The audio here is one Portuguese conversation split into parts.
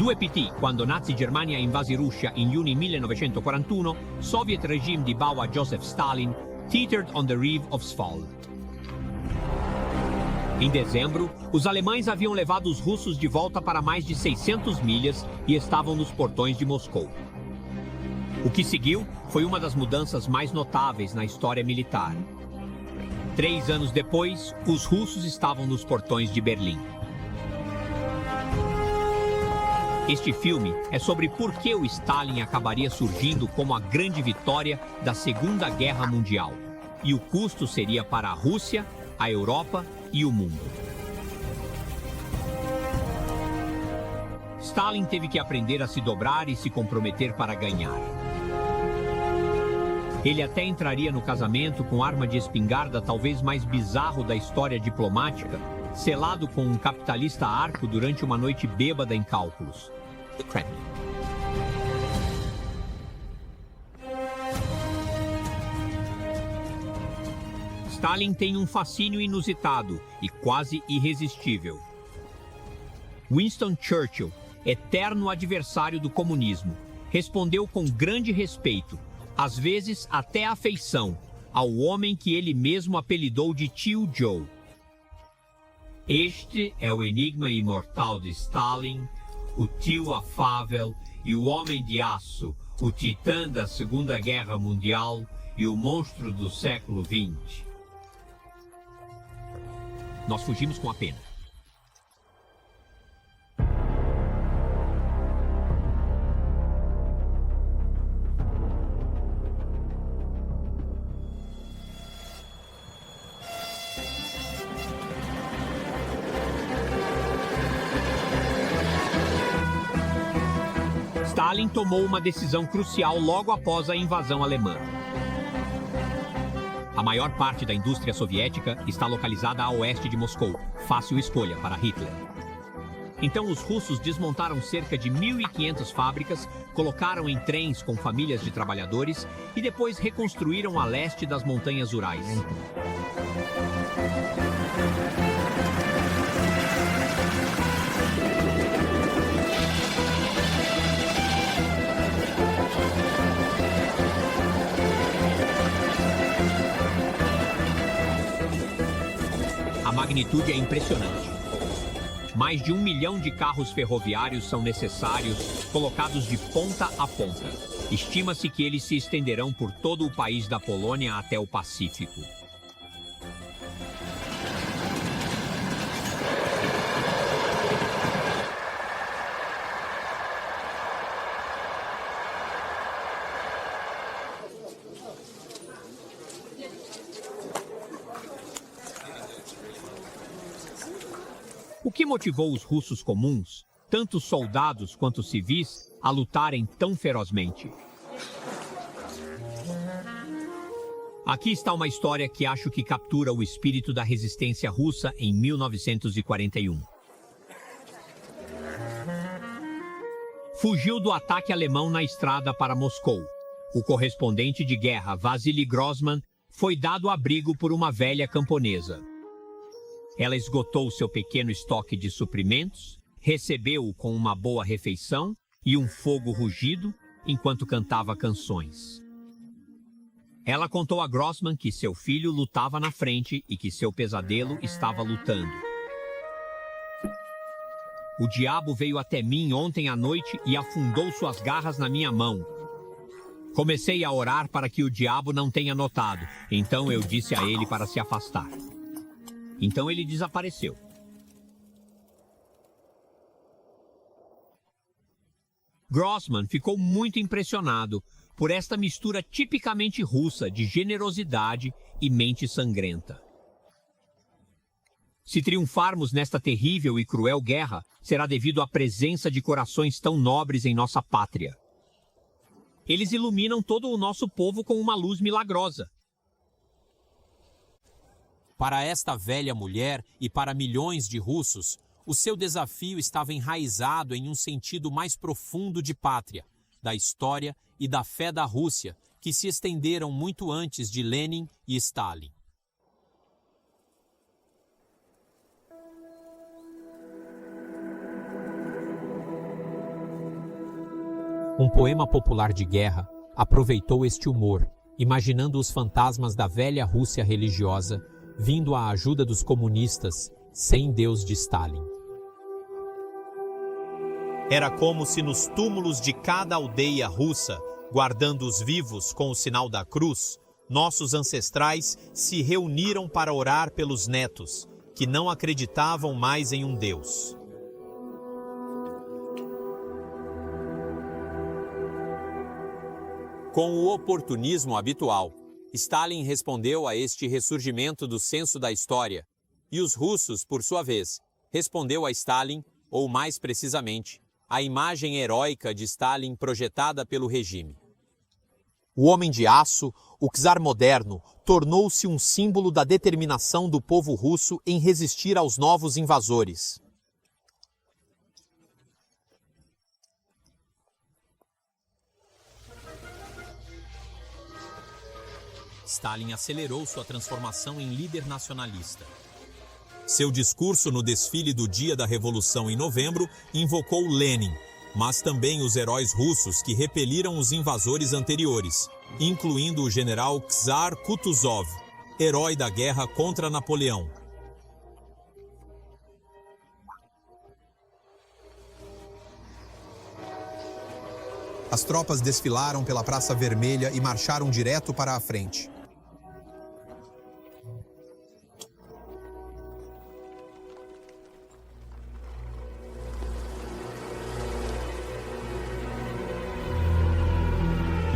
Due PT, quando Nazi Germania invase Russia in giugno 1941, Soviet regime di Bawa Joseph Stalin teetered on the reeve of fall. Em dezembro, os alemães haviam levado os russos de volta para mais de 600 milhas e estavam nos portões de Moscou. O que seguiu foi uma das mudanças mais notáveis na história militar. 3 anos depois, os russos estavam nos portões de Berlim. Este filme é sobre por que o Stalin acabaria surgindo como a grande vitória da Segunda Guerra Mundial. E o custo seria para a Rússia, a Europa e o mundo. Stalin teve que aprender a se dobrar e se comprometer para ganhar. Ele até entraria no casamento com arma de espingarda talvez mais bizarro da história diplomática, selado com um capitalista arco durante uma noite bêbada em cálculos. The Kremlin. Stalin tem um fascínio inusitado e quase irresistível. Winston Churchill, eterno adversário do comunismo, respondeu com grande respeito, às vezes até afeição, ao homem que ele mesmo apelidou de Tio Joe. Este é o enigma imortal de Stalin, o tio afável e o homem de aço, o titã da Segunda Guerra Mundial e o monstro do século XX. Nós fugimos com a pena. Stalin tomou uma decisão crucial logo após a invasão alemã. A maior parte da indústria soviética está localizada a oeste de Moscou, fácil escolha para Hitler. Então os russos desmontaram cerca de 1.500 fábricas, colocaram em trens com famílias de trabalhadores e depois reconstruíram a leste das montanhas Urais. A magnitude é impressionante. Mais de 1 milhão de carros ferroviários são necessários, colocados de ponta a ponta. Estima-se que eles se estenderão por todo o país da Polônia até o Pacífico. O que motivou os russos comuns, tanto soldados quanto civis, a lutarem tão ferozmente? Aqui está uma história que acho que captura o espírito da resistência russa em 1941. Fugiu do ataque alemão na estrada para Moscou. O correspondente de guerra Vasily Grossman foi dado abrigo por uma velha camponesa. Ela esgotou seu pequeno estoque de suprimentos, recebeu-o com uma boa refeição e um fogo rugido enquanto cantava canções. Ela contou a Grossman que seu filho lutava na frente e que seu pesadelo estava lutando. O diabo veio até mim ontem à noite e afundou suas garras na minha mão. Comecei a orar para que o diabo não tenha notado, então eu disse a ele para se afastar. Então ele desapareceu. Grossman ficou muito impressionado por esta mistura tipicamente russa de generosidade e mente sangrenta. Se triunfarmos nesta terrível e cruel guerra, será devido à presença de corações tão nobres em nossa pátria. Eles iluminam todo o nosso povo com uma luz milagrosa. Para esta velha mulher e para milhões de russos, o seu desafio estava enraizado em um sentido mais profundo de pátria, da história e da fé da Rússia, que se estenderam muito antes de Lenin e Stalin. Um poema popular de guerra aproveitou este humor, imaginando os fantasmas da velha Rússia religiosa vindo à ajuda dos comunistas sem Deus de Stalin. Era como se nos túmulos de cada aldeia russa, guardando os vivos com o sinal da cruz, nossos ancestrais se reuniram para orar pelos netos, que não acreditavam mais em um Deus. Com o oportunismo habitual, Stalin respondeu a este ressurgimento do senso da história, e os russos, por sua vez, respondeu a Stalin, ou mais precisamente, a imagem heróica de Stalin projetada pelo regime. O homem de aço, o czar moderno, tornou-se um símbolo da determinação do povo russo em resistir aos novos invasores. Stalin acelerou sua transformação em líder nacionalista. Seu discurso no desfile do Dia da Revolução em novembro invocou Lenin, mas também os heróis russos que repeliram os invasores anteriores, incluindo o general Tsar Kutuzov, herói da guerra contra Napoleão. As tropas desfilaram pela Praça Vermelha e marcharam direto para a frente.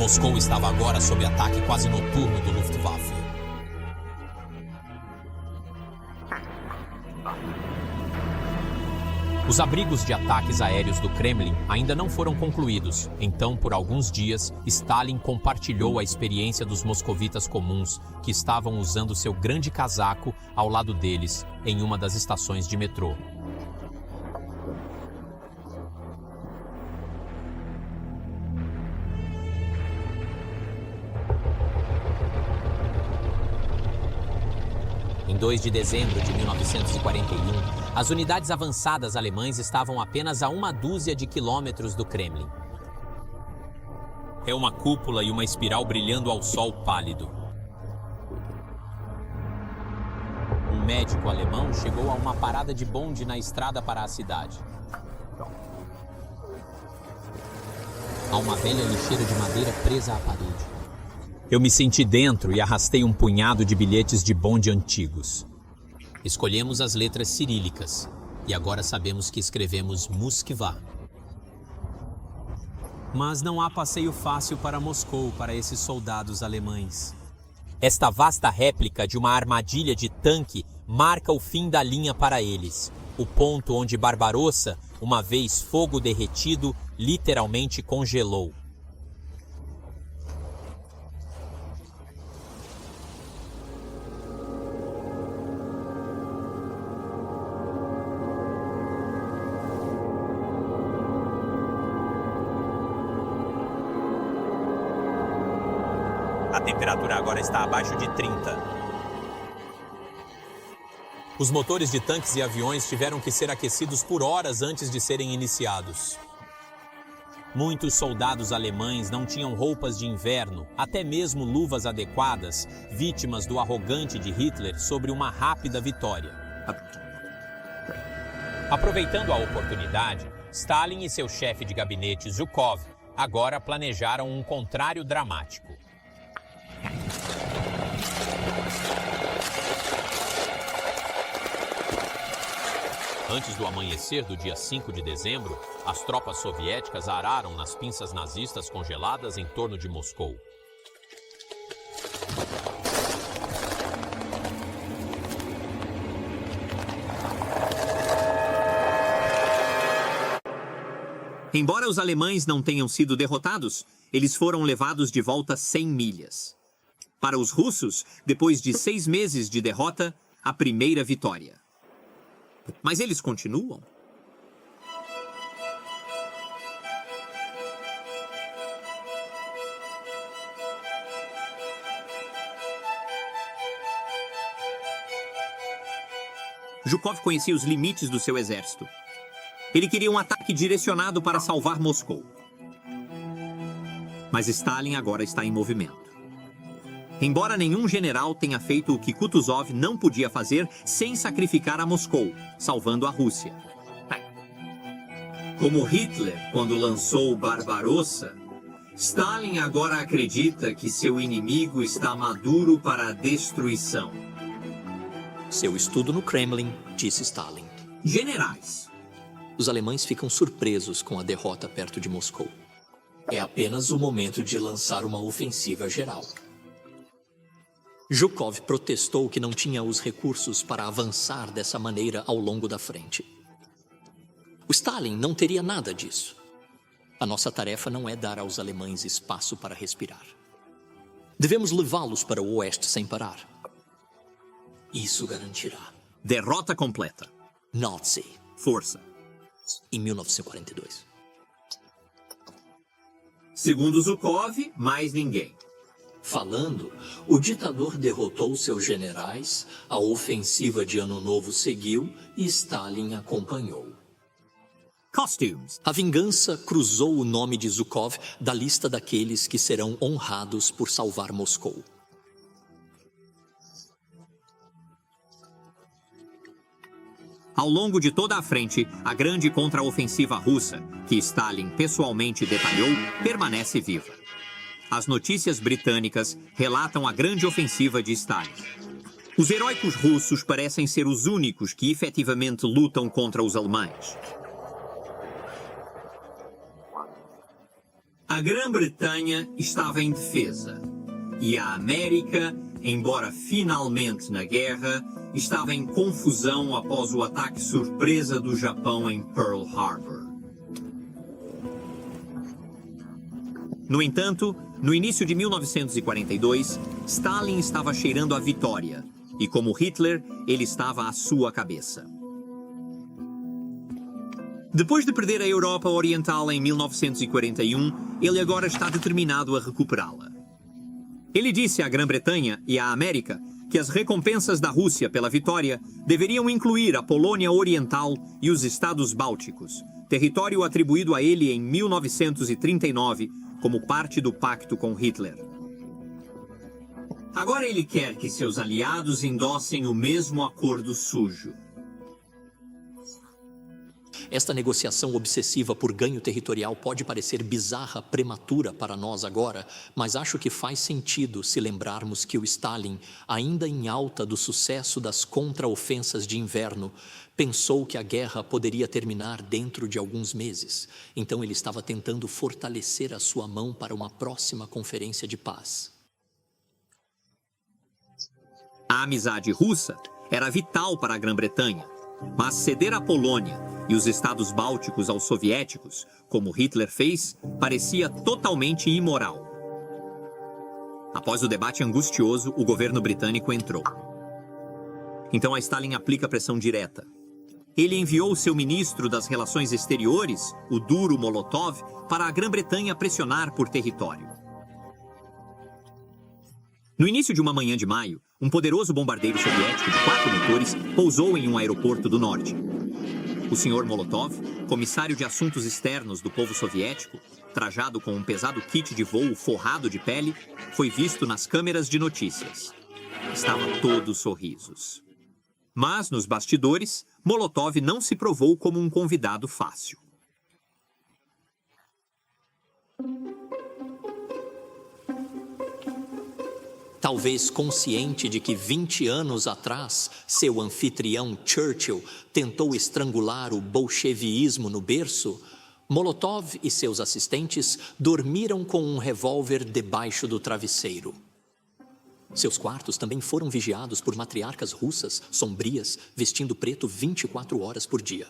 Moscou estava agora sob ataque quase noturno do Luftwaffe. Os abrigos de ataques aéreos do Kremlin ainda não foram concluídos, então, por alguns dias, Stalin compartilhou a experiência dos moscovitas comuns que estavam usando seu grande casaco ao lado deles em uma das estações de metrô. Em 2 de dezembro de 1941, as unidades avançadas alemãs estavam apenas a uma dúzia de quilômetros do Kremlin. É uma cúpula e uma espiral brilhando ao sol pálido. Um médico alemão chegou a uma parada de bonde na estrada para a cidade. Há uma velha lixeira de madeira presa à parede. Eu me senti dentro e arrastei um punhado de bilhetes de bonde antigos. Escolhemos as letras cirílicas e agora sabemos que escrevemos Moskva. Mas não há passeio fácil para Moscou para esses soldados alemães. Esta vasta réplica de uma armadilha de tanque marca o fim da linha para eles, o ponto onde Barbarossa, uma vez fogo derretido, literalmente congelou. A temperatura agora está abaixo de 30. Os motores de tanques e aviões tiveram que ser aquecidos por horas antes de serem iniciados. Muitos soldados alemães não tinham roupas de inverno, até mesmo luvas adequadas, vítimas do arrogante de Hitler sobre uma rápida vitória. Aproveitando a oportunidade, Stalin e seu chefe de gabinete Zhukov agora planejaram um contrário dramático. Antes do amanhecer do dia 5 de dezembro, as tropas soviéticas araram nas pinças nazistas congeladas em torno de Moscou. Embora os alemães não tenham sido derrotados, eles foram levados de volta 100 milhas. Para os russos, depois de 6 meses de derrota, a primeira vitória. Mas eles continuam. Zhukov conhecia os limites do seu exército. Ele queria um ataque direcionado para salvar Moscou. Mas Stalin agora está em movimento. Embora nenhum general tenha feito o que Kutuzov não podia fazer sem sacrificar a Moscou, salvando a Rússia. Como Hitler, quando lançou Barbarossa, Stalin agora acredita que seu inimigo está maduro para a destruição. Seu estudo no Kremlin, disse Stalin. Generais. Os alemães ficam surpresos com a derrota perto de Moscou. É apenas o momento de lançar uma ofensiva geral. Zhukov protestou que não tinha os recursos para avançar dessa maneira ao longo da frente. O Stalin não teria nada disso. A nossa tarefa não é dar aos alemães espaço para respirar. Devemos levá-los para o oeste sem parar. Isso garantirá Derrota completa. Nazi Força. em 1942. Segundo Zhukov, mais ninguém. Falando, o ditador derrotou seus generais, a ofensiva de Ano Novo seguiu e Stalin acompanhou. Costumes. A vingança cruzou o nome de Zhukov da lista daqueles que serão honrados por salvar Moscou. Ao longo de toda a frente, a grande contraofensiva russa, que Stalin pessoalmente detalhou, permanece viva. As notícias britânicas relatam a grande ofensiva de Stalin. Os heróicos russos parecem ser os únicos que efetivamente lutam contra os alemães. A Grã-Bretanha estava em defesa e a América, embora finalmente na guerra, estava em confusão após o ataque surpresa do Japão em Pearl Harbor. No entanto, no início de 1942, Stalin estava cheirando a vitória e, como Hitler, ele estava à sua cabeça. Depois de perder a Europa Oriental em 1941, ele agora está determinado a recuperá-la. Ele disse à Grã-Bretanha e à América que as recompensas da Rússia pela vitória deveriam incluir a Polônia Oriental e os Estados Bálticos, território atribuído a ele em 1939 como parte do pacto com Hitler. Agora ele quer que seus aliados endossem o mesmo acordo sujo. Esta negociação obsessiva por ganho territorial pode parecer bizarra, prematura para nós agora, mas acho que faz sentido se lembrarmos que o Stalin, ainda em alta do sucesso das contraofensas de inverno, pensou que a guerra poderia terminar dentro de alguns meses. Então ele estava tentando fortalecer a sua mão para uma próxima conferência de paz. A amizade russa era vital para a Grã-Bretanha, mas ceder a Polônia e os Estados Bálticos aos soviéticos, como Hitler fez, parecia totalmente imoral. Após o debate angustioso, o governo britânico entrou. Então a Stalin aplica pressão direta. Ele enviou seu ministro das Relações Exteriores, o duro Molotov, para a Grã-Bretanha pressionar por território. No início de uma manhã de maio, um poderoso bombardeiro soviético de 4 motores pousou em um aeroporto do norte. O Sr. Molotov, comissário de assuntos externos do povo soviético, trajado com um pesado kit de voo forrado de pele, foi visto nas câmeras de notícias. Estava todo sorrisos. Mas, nos bastidores, Molotov não se provou como um convidado fácil. Talvez consciente de que 20 anos atrás, seu anfitrião Churchill tentou estrangular o bolcheviísmo no berço, Molotov e seus assistentes dormiram com um revólver debaixo do travesseiro. Seus quartos também foram vigiados por matriarcas russas, sombrias, vestindo preto 24 horas por dia.